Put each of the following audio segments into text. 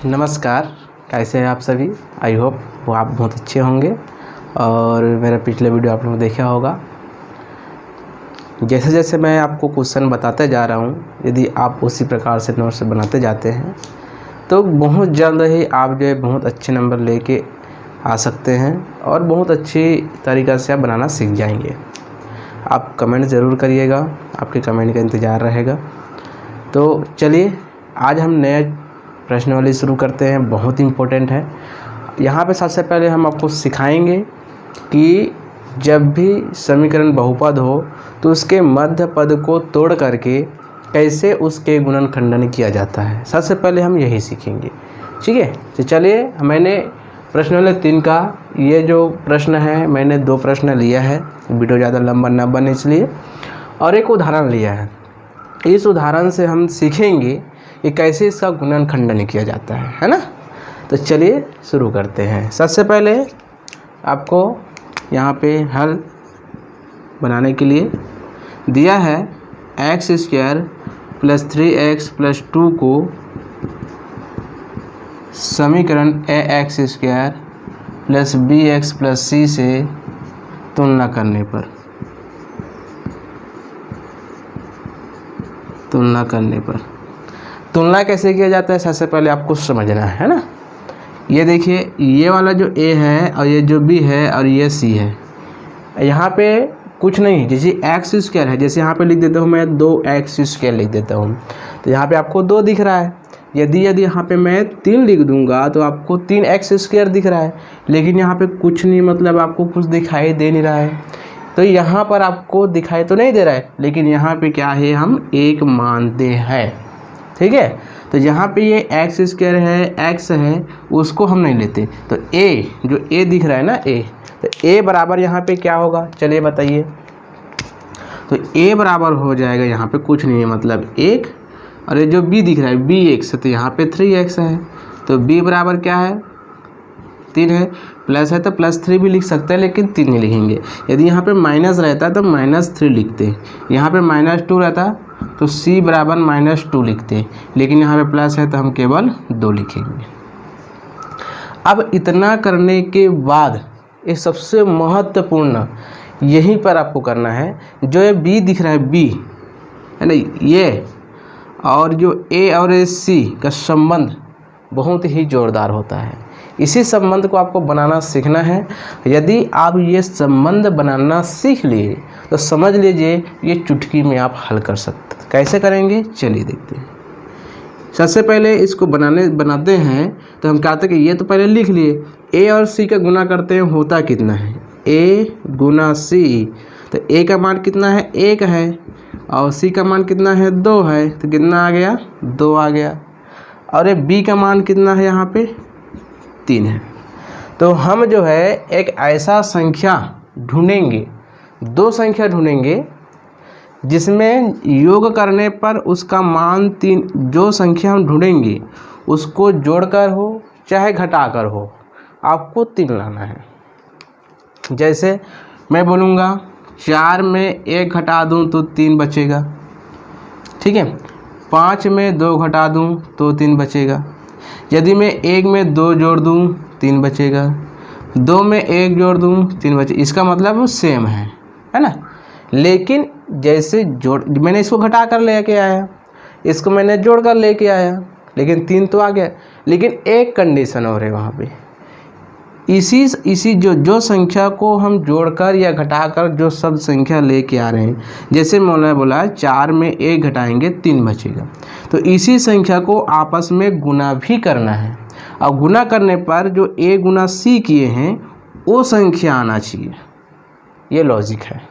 नमस्कार, कैसे हैं आप सभी। आई होप वो आप बहुत अच्छे होंगे और मेरा पिछले वीडियो आप लोगों ने देखा होगा। जैसे जैसे मैं आपको क्वेश्चन बताते जा रहा हूँ, यदि आप उसी प्रकार से नोट्स बनाते जाते हैं तो बहुत जल्द ही आप जो है बहुत अच्छे नंबर लेके आ सकते हैं और बहुत अच्छी तरीक़ा से आप बनाना सीख जाएंगे। आप कमेंट ज़रूर करिएगा, आपके कमेंट का इंतज़ार रहेगा। तो चलिए आज हम नए प्रश्नावली शुरू करते हैं, बहुत इम्पोर्टेंट है। यहाँ पे सबसे पहले हम आपको सिखाएंगे कि जब भी समीकरण बहुपद हो तो उसके मध्य पद को तोड़ करके कैसे उसके गुणन खंडन किया जाता है। सबसे पहले हम यही सीखेंगे, ठीक है। तो चलिए, मैंने प्रश्नावली 3 का ये जो प्रश्न है, मैंने 2 प्रश्न लिया है, वीडियो ज़्यादा लंबा न बने इसलिए, और एक उदाहरण लिया है। इस उदाहरण से हम सीखेंगे कि कैसे इसका गुणन खंडन किया जाता है ना। तो चलिए शुरू करते हैं। सबसे पहले आपको यहाँ पे हल बनाने के लिए दिया है x² + 3x + 2 को समीकरण ax² + bx + c से तुलना करने पर तुलना कैसे किया जाता है, सबसे पहले आपको समझना है ना। ये देखिए, ये वाला जो a है और ये जो b है और ये c है, यहाँ पे कुछ नहीं, जैसे x² है, जैसे यहाँ पे लिख देता हूँ मैं 2x² लिख देता हूँ, तो यहाँ पे आपको 2 दिख रहा है। यदि यहाँ पे मैं 3 लिख दूंगा तो आपको 3x² दिख रहा है, लेकिन यहाँ पे कुछ नहीं, मतलब आपको कुछ दिखाई दे नहीं रहा है। तो यहाँ पर आपको दिखाई तो नहीं दे रहा है, लेकिन यहाँ पे क्या है, हम 1 मानते हैं, ठीक है। तो यहाँ पे ये x² है, x है, उसको हम नहीं लेते। तो a जो a दिख रहा है ना, a, तो a बराबर यहाँ पे क्या होगा, चलिए बताइए। तो a बराबर हो जाएगा, यहाँ पे कुछ नहीं है, मतलब 1, और ये जो b दिख रहा है bx, तो यहाँ पे 3x है। तो b बराबर क्या है, 3 है, प्लस है तो +3 भी लिख सकते हैं, लेकिन 3 नहीं लिखेंगे। यदि यहाँ पे माइनस रहता तो -3 लिखते, यहाँ पे -2 रहता तो c बराबर -2 लिखते, लेकिन यहाँ पे प्लस है तो हम केवल 2 लिखेंगे। अब इतना करने के बाद ये सबसे महत्वपूर्ण यहीं पर आपको करना है, जो ये b दिख रहा है, b है ना, ये और जो a और c का संबंध बहुत ही जोरदार होता है। इसी संबंध को आपको बनाना सीखना है। यदि आप ये संबंध बनाना सीख लिए तो समझ लीजिए ये चुटकी में आप हल कर सकते। कैसे करेंगे, चलिए देखते हैं। सबसे पहले इसको बनाते हैं तो हम कहते हैं कि ये तो पहले लिख लिए, a और c का गुना करते हैं, होता कितना है, a गुना c। तो a का मान कितना है, 1 है, और c का मान कितना है, 2 है, तो कितना आ गया, 2 आ गया। और ये b का मान कितना है, यहाँ पे 3 है। तो हम जो है एक ऐसा संख्या ढूंढेंगे, 2 संख्या ढूंढेंगे जिसमें योग करने पर उसका मान 3, जो संख्या हम ढूंढेंगे उसको जोड़कर हो चाहे घटाकर हो, आपको 3 लाना है। जैसे मैं बोलूँगा 4 में 1 घटा दूँ तो 3 बचेगा, ठीक है। 5 में 2 घटा दूँ तो 3 बचेगा। यदि मैं 1 में 2 जोड़ दूँ 3 बचेगा, 2 में 1 जोड़ दूँ 3 बचे। इसका मतलब वो सेम है ना। लेकिन जैसे मैंने इसको घटा कर लेके आया, इसको मैंने जोड़ कर लेके आया, लेकिन 3 तो आ गया। लेकिन एक कंडीशन और है वहाँ पे, इसी जो संख्या को हम जोड़कर या घटाकर जो सब संख्या लेके आ रहे हैं, जैसे मैंने बोला 4 में 1 घटाएंगे 3 बचेगा, तो इसी संख्या को आपस में गुना भी करना है। और गुना करने पर जो a गुना c किए हैं वो संख्या आना चाहिए। ये लॉजिक है।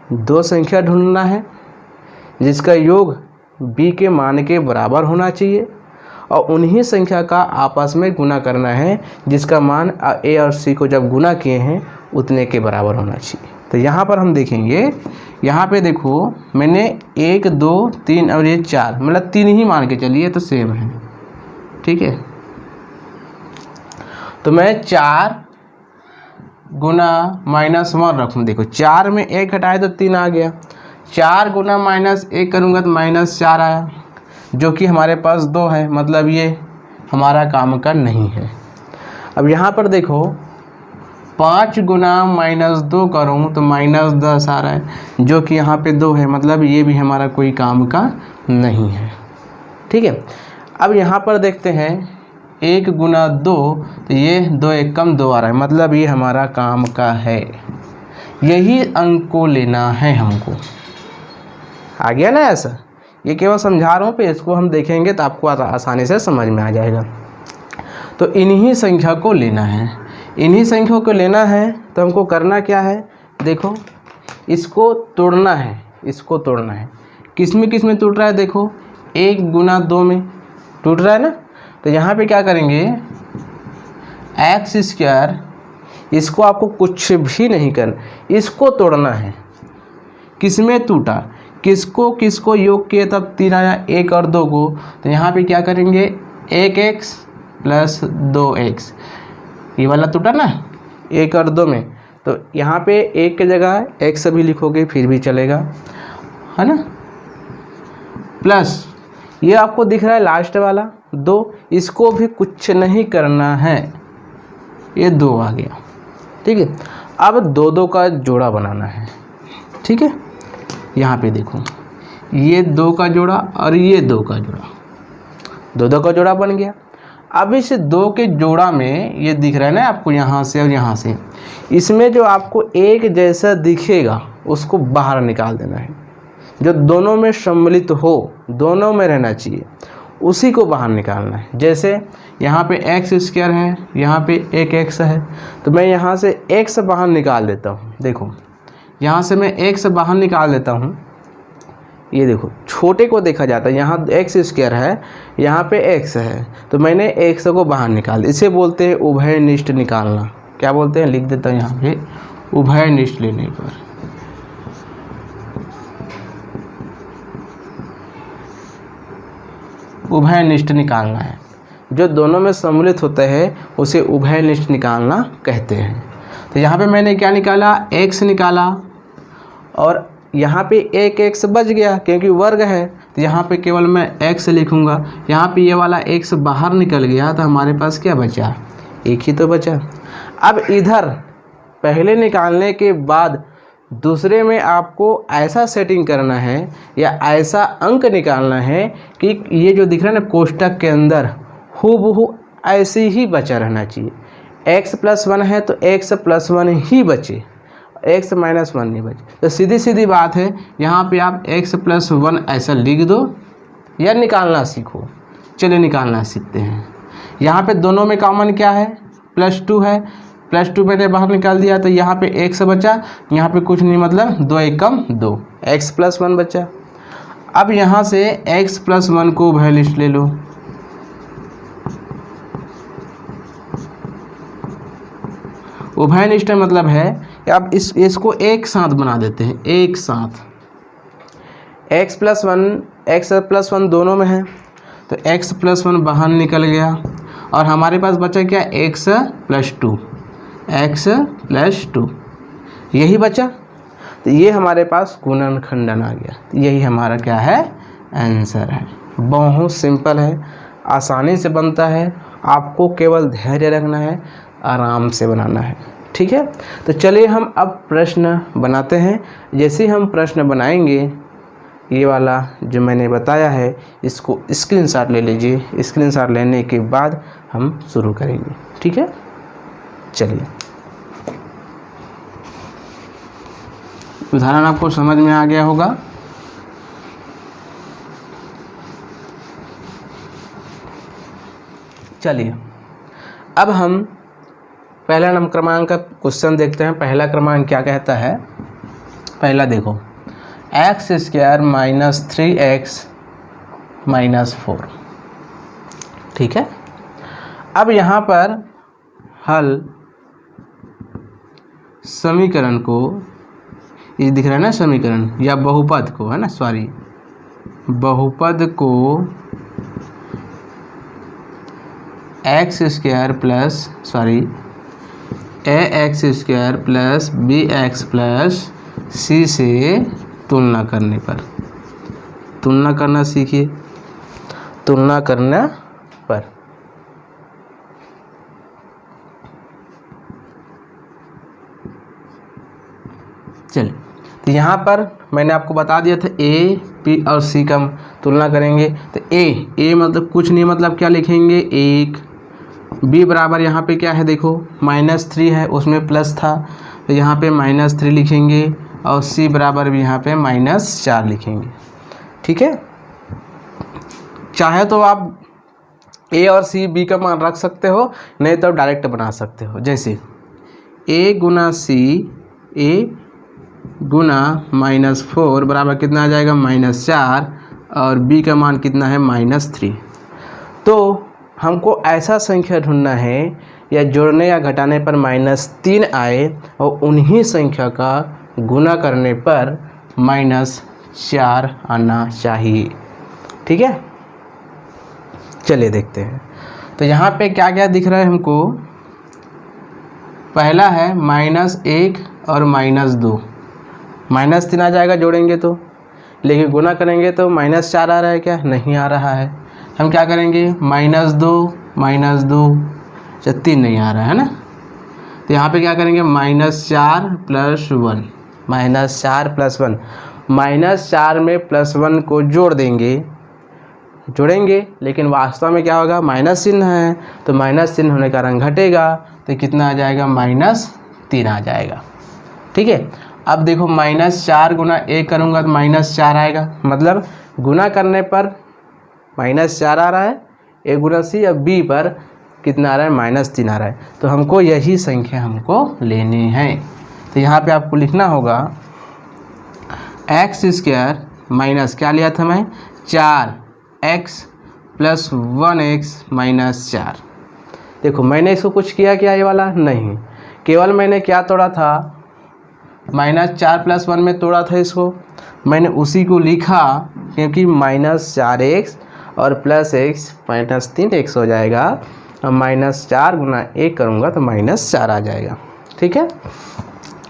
2 संख्या ढूंढना है जिसका योग b के मान के बराबर होना चाहिए, और उन्हीं संख्या का आपस में गुना करना है जिसका मान a और c को जब गुना किए हैं उतने के बराबर होना चाहिए। तो यहाँ पर हम देखेंगे, यहाँ पे देखो मैंने 1 2 3 और ये 4, मतलब 3 ही मान के चलिए तो सेम है, ठीक है। तो मैं 4 गुना -1 रखूँ, देखो 4 में 1 घटाए तो 3 आ गया, 4 गुना -1 करूँगा तो -4 आया, जो कि हमारे पास 2 है, मतलब ये हमारा काम का नहीं है। अब यहाँ पर देखो 5 गुना -2 करूँ तो -10 आ रहा है, जो कि यहाँ पे 2 है, मतलब ये भी हमारा कोई काम का नहीं है। ठीक है, अब यहाँ पर देखते हैं 1 गुना 2, तो ये 2 1 कम 2 आ रहा है, मतलब ये हमारा काम का है। यही अंक को लेना है हमको। आ गया ना ऐसा? ये केवल समझा रहा हूँ, पे इसको हम देखेंगे तो आपको आसानी से समझ में आ जाएगा। तो इन्हीं संख्या को लेना है, इन्हीं संख्या को लेना है। तो हमको करना क्या है, देखो इसको तोड़ना है, इसको तोड़ना है। किस में टूट रहा है, देखो 1 गुना 2 में टूट रहा है ना। तो यहाँ पे क्या करेंगे, x², इसको आपको कुछ भी नहीं करना, इसको तोड़ना है। किस में टूटा, किसको योग किए तब 3 आया, 1 और 2 को। तो यहाँ पे क्या करेंगे, 1x प्लस 2x, ये वाला टूटा ना 1 और 2 में, तो यहाँ पे 1 की जगह x भी लिखोगे फिर भी चलेगा, है ना। प्लस ये आपको दिख रहा है लास्ट वाला 2, इसको भी कुछ नहीं करना है, ये 2 आ गया। ठीक है, अब 2 का जोड़ा बनाना है। ठीक है, यहाँ पे देखो ये 2 का जोड़ा और ये 2 का जोड़ा, 2 का जोड़ा बन गया। अब इस 2 के जोड़ा में ये दिख रहा है ना आपको, यहाँ से और यहाँ से, इसमें जो आपको एक जैसा दिखेगा उसको बाहर निकाल देना है। जो दोनों में सम्मिलित हो, दोनों में रहना चाहिए, उसी को बाहर निकालना है। जैसे यहाँ पे x² है, यहाँ पे 1x है, तो मैं यहाँ से x बाहर निकाल देता हूँ। देखो यहाँ से मैं x बाहर निकाल देता हूँ, ये देखो छोटे को देखा जाता है, यहाँ x² है, यहाँ पे x है, तो मैंने x को बाहर निकाल, इसे बोलते हैं उभयनिष्ठ निकालना। क्या बोलते हैं, लिख देता हूँ यहाँ पे, उभयनिष्ठ लेने पर। उभयनिष्ठ निकालना है, जो दोनों में सम्मिलित होता है उसे उभयनिष्ठ निकालना कहते हैं। तो यहाँ पे मैंने क्या निकाला, x निकाला, और यहाँ पे 1x बच गया क्योंकि वर्ग है, तो यहाँ पे केवल मैं x लिखूँगा। यहाँ पे ये वाला x बाहर निकल गया, तो हमारे पास क्या बचा, 1 ही तो बचा। अब इधर पहले निकालने के बाद दूसरे में आपको ऐसा सेटिंग करना है या ऐसा अंक निकालना है कि ये जो दिख रहा है ना कोष्टक के अंदर, हूबहू ऐसे ही बचा रहना चाहिए। x + 1 है तो x + 1 ही बचे, x - 1 नहीं बचे। तो सीधी बात है, यहाँ पे आप x + 1 ऐसा लिख दो या निकालना सीखो। चलिए निकालना सीखते हैं। यहाँ पे दोनों में कॉमन क्या है, +2 है, +2 मैंने बाहर निकाल दिया, तो यहाँ पे x बचा, यहाँ पे कुछ नहीं, मतलब 2 1 कम 2, x + 1 बचा। अब यहाँ से x + 1 को उभयनिष्ठ ले लो। उभयनिष्ठ मतलब है कि आप इसको एक साथ बना देते हैं, एक साथ। x + 1 दोनों में है, तो x + 1 बाहर निकल गया और हमारे पास बचा क्या, x + 2, यही बचा। तो ये हमारे पास गुणनखंडन आ गया। तो यही हमारा क्या है, आंसर है। बहुत सिंपल है, आसानी से बनता है, आपको केवल धैर्य रखना है, आराम से बनाना है। ठीक है, तो चलिए हम अब प्रश्न बनाते हैं। जैसे हम प्रश्न बनाएंगे, ये वाला जो मैंने बताया है इसको स्क्रीनशॉट ले लीजिए। स्क्रीनशॉट लेने के बाद हम शुरू करेंगे। ठीक है, चलिए उदाहरण आपको समझ में आ गया होगा। चलिए अब हम पहला नंबर क्रमांक का क्वेश्चन देखते हैं। पहला क्रमांक क्या कहता है, पहला देखो, x² - 3x - 4। ठीक है, अब यहाँ पर हल समीकरण को, ये दिख रहा है ना समीकरण या बहुपद को, है ना, सॉरी बहुपद को ax² + bx + c से तुलना करने पर, तुलना करना सीखिए। तुलना करना पर चलिए, तो यहाँ पर मैंने आपको बता दिया था ए पी और सी का तुलना करेंगे। तो ए मतलब कुछ नहीं, मतलब क्या लिखेंगे 1, बी बराबर यहाँ पे क्या है देखो -3 है, उसमें प्लस था तो यहाँ पे -3 लिखेंगे, और सी बराबर भी यहाँ पे -4 लिखेंगे। ठीक है, चाहे तो आप ए और सी बी का मान रख सकते हो, नहीं तो डायरेक्ट बना सकते हो। जैसे ए गुना सी, ए गुना -4 बराबर कितना आ जाएगा -4, और बी का मान कितना है -3। तो हमको ऐसा संख्या ढूंढना है या जोड़ने या घटाने पर -3 आए और उन्हीं संख्या का गुना करने पर -4 आना चाहिए। ठीक है, चलिए देखते हैं। तो यहाँ पे क्या क्या दिख रहा है हमको, पहला है -1 और -2, -3 आ जाएगा जोड़ेंगे तो, लेकिन गुना करेंगे तो -4 आ रहा है क्या, नहीं आ रहा है। हम क्या करेंगे -2 अच्छा 3 नहीं आ रहा है ना, तो यहाँ पे क्या करेंगे -4 + 1, -4 + 1, -4 में +1 को जोड़ेंगे, लेकिन वास्तव में क्या होगा माइनस चिन्ह है, तो माइनस चिन्ह होने का रंग घटेगा, तो कितना आ जाएगा -3 आ जाएगा। ठीक है, अब देखो -4 गुना 1 करूँगा तो -4 आएगा, मतलब गुना करने पर -4 आ रहा है, ए गुना सी, अब बी पर कितना आ रहा है -3 आ रहा है, तो हमको यही संख्या हमको लेनी है। तो यहाँ पे आपको लिखना होगा x² माइनस क्या लिया था मैं 4x + 1x - 4। देखो मैंने इसको कुछ किया क्या, ये वाला नहीं, केवल मैंने क्या तोड़ा था -4 + 1 में तोड़ा था इसको, मैंने उसी को लिखा, क्योंकि -4x और +x -3x हो जाएगा, और -4 गुना 1 करूँगा तो -4 आ जाएगा। ठीक है,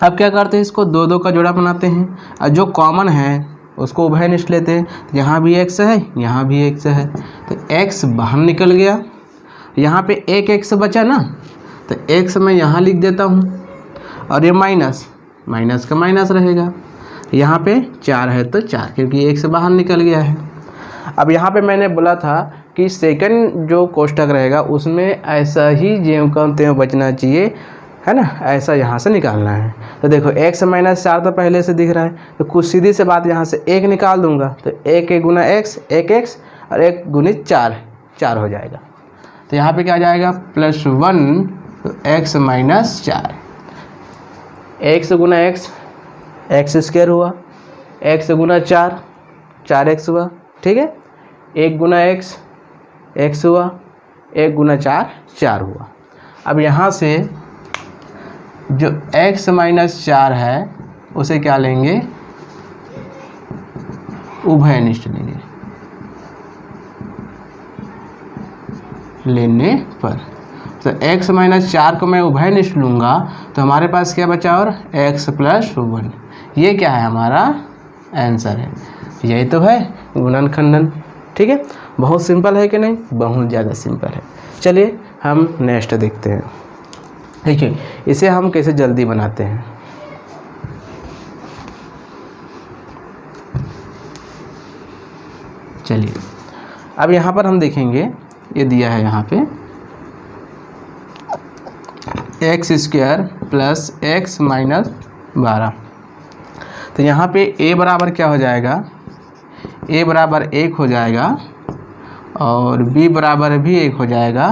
अब क्या करते हैं, इसको 2 का जोड़ा बनाते हैं, और जो कॉमन है उसको उभयनिष्ठ लेते हैं। यहाँ भी x है, यहाँ भी x है, तो x बाहर निकल गया, यहाँ पे एक x बचा ना, तो x मैं यहाँ लिख देता हूँ, और ये माइनस का माइनस रहेगा, यहाँ पे 4 है तो 4, क्योंकि x बाहर निकल गया है। अब यहाँ पे मैंने बोला था कि सेकंड जो कोष्टक रहेगा उसमें ऐसा ही ज्यों का त्यों बचना चाहिए, है ना, ऐसा यहाँ से निकालना है। तो देखो x - 4 तो पहले से दिख रहा है, तो कुछ सीधी से बात यहाँ से 1 निकाल दूंगा, तो 1 गुना x 1x, और 1 गुणित 4 हो जाएगा। तो यहाँ पे क्या आ जाएगा +1, तो x - 4, x गुना x² हुआ, x गुना 4x हुआ। ठीक है, 1 गुना x हुआ, 1 गुना 4 हुआ। अब यहाँ से जो x - 4 है उसे क्या लेंगे, उभयनिष्ठ लेंगे, लेने पर। तो x - 4 को मैं उभयनिष्ठ लूँगा तो हमारे पास क्या बचा, और x + 1, ये क्या है हमारा आंसर है, यही तो है गुणनखंडन। ठीक है, बहुत सिंपल है कि नहीं, बहुत ज़्यादा सिंपल है। चलिए हम नेक्स्ट देखते हैं। देखिए इसे हम कैसे जल्दी बनाते हैं। चलिए अब यहाँ पर हम देखेंगे, ये दिया है यहाँ पे x² + x - 12, तो यहाँ पे a बराबर क्या हो जाएगा, a बराबर 1 हो जाएगा, और b बराबर भी 1 हो जाएगा,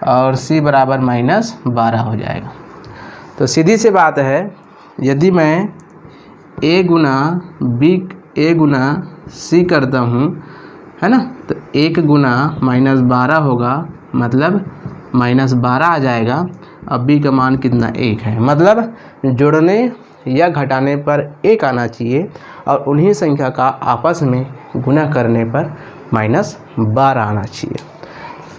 और c बराबर -12 हो जाएगा। तो सीधी सी बात है, यदि मैं a गुना c करता हूँ, है ना, तो 1 गुना -12 होगा, मतलब -12 आ जाएगा, अब b का मान कितना 1 है, मतलब जोड़ने या घटाने पर 1 आना चाहिए, और उन्हीं संख्या का आपस में गुना करने पर -12 आना चाहिए।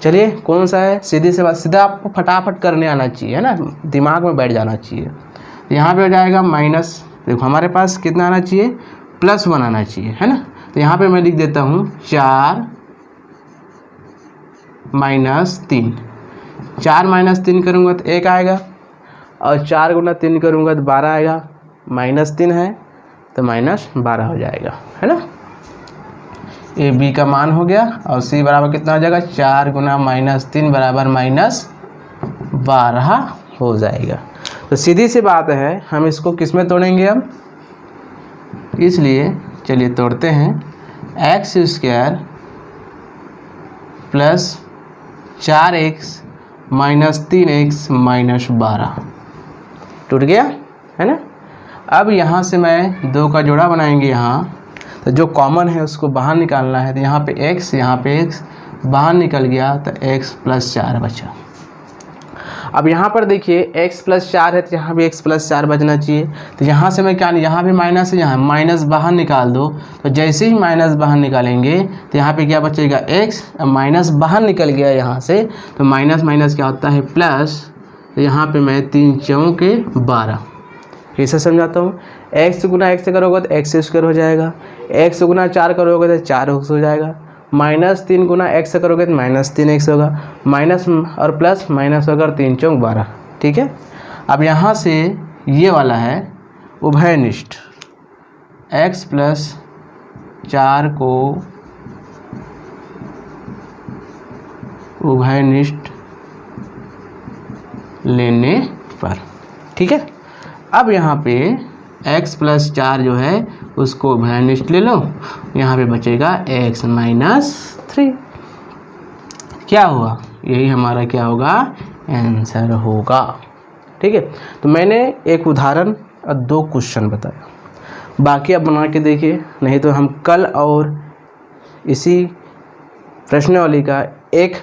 चलिए कौन सा है, सीधी से बात, सीधा आपको फटाफट करने आना चाहिए, है ना, दिमाग में बैठ जाना चाहिए। यहाँ पे हो जाएगा माइनस, देखो हमारे पास कितना आना चाहिए, +1 आना चाहिए, है ना, तो यहाँ पे मैं लिख देता हूँ 4 - 3, 4 - 3 करूँगा तो 1 आएगा, और 4 गुना 3 करूँगा तो 12 आएगा, -3 है तो -12 हो जाएगा, है ना। ए बी का मान हो गया और सी बराबर कितना हो जाएगा, 4 गुना -3 बराबर -12 हो जाएगा। तो सीधी सी बात है, हम इसको किस में तोड़ेंगे अब, इसलिए चलिए तोड़ते हैं। x² plus 4x minus 3x minus 12 टूट गया, है ना। अब यहाँ से मैं 2 का जोड़ा बनाएंगे यहाँ, तो जो कॉमन है उसको बाहर निकालना है। तो यहाँ पे x, यहाँ पे x बाहर निकल गया तो x + 4 बचा। अब यहाँ पर देखिए x + 4 है तो यहाँ भी x + 4 बचना चाहिए। तो यहाँ से मैं क्या, यहाँ भी माइनस है, यहाँ माइनस बाहर निकाल दो। तो जैसे ही माइनस बाहर निकालेंगे तो यहाँ पे क्या बचेगा, x। अब माइनस बाहर निकल गया यहाँ से, तो माइनस माइनस क्या होता है, प्लस। तो यहाँ पे मैं 3 चौके 12 फिर से समझाता हूँ। x गुना x से करोगे तो x² हो जाएगा, x गुना 4 करोगे तो 4x हो जाएगा, -3 गुना x से करोगे तो -3x होगा, माइनस और प्लस माइनस होगा, 3 चौक 12। ठीक है। अब यहाँ से ये वाला है उभयनिष्ठ, x + 4 को उभयनिष्ठ लेने पर। ठीक है। अब यहाँ पे x + 4 जो है उसको उभयनिष्ठ ले लो, यहाँ पे बचेगा x - 3। क्या हुआ, यही हमारा क्या होगा, आंसर होगा। ठीक है। तो मैंने एक उदाहरण और 2 क्वेश्चन बताया, बाकी आप बना के देखिए, नहीं तो हम कल और इसी प्रश्नावली का एक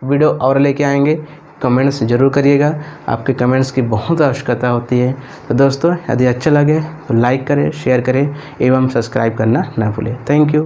वीडियो और लेके आएंगे। कमेंट्स ज़रूर करिएगा, आपके कमेंट्स की बहुत आवश्यकता होती है। तो दोस्तों, यदि अच्छा लगे तो लाइक करें, शेयर करें एवं सब्सक्राइब करना ना भूलें। Thank you.